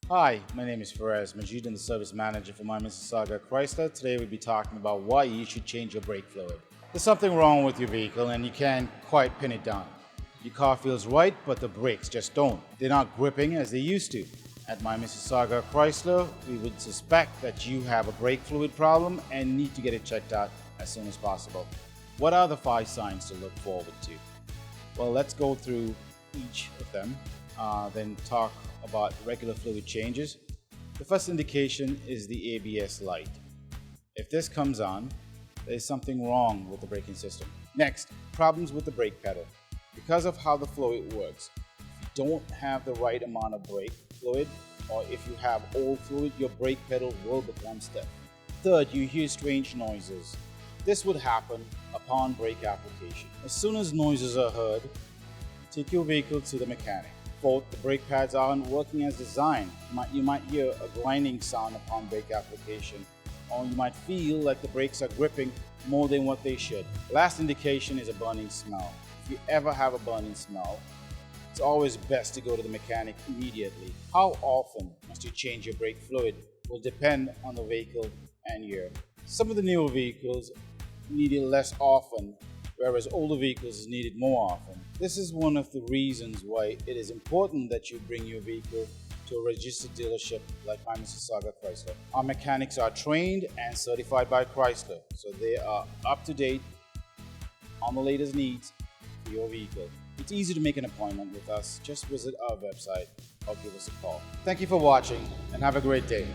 Hi, my name is Faraz Majid, and the service manager for My Mississauga Chrysler. Today we'll be talking about why you should change your brake fluid. There's something wrong with your vehicle and you can't quite pin it down. Your car feels right, but the brakes just don't. They're not gripping as they used to. At My Mississauga Chrysler, we would suspect that you have a brake fluid problem and need to get it checked out as soon as possible. What are the 5 signs to look forward to? Well, let's go through each of them, then talk about regular fluid changes. The first indication is the ABS light. If this comes on, there is something wrong with the braking system. Next, problems with the brake pedal. Because of how the fluid works, if you don't have the right amount of brake fluid, or if you have old fluid, your brake pedal will become stiff. Third, you hear strange noises. This would happen upon brake application. As soon as noises are heard, take your vehicle to the mechanic. Fourth, the brake pads aren't working as designed. You might hear a grinding sound upon brake application, or you might feel like the brakes are gripping more than what they should. Last indication is a burning smell. If you ever have a burning smell, it's always best to go to the mechanic immediately. How often must you change your brake fluid will depend on the vehicle and year. Some of the newer vehicles need it less often, whereas older vehicles is needed more often. This is one of the reasons why it is important that you bring your vehicle to a registered dealership like My Mississauga Chrysler. Our mechanics are trained and certified by Chrysler, so they are up to date on the latest needs for your vehicle. It's easy to make an appointment with us. Just visit our website or give us a call. Thank you for watching and have a great day.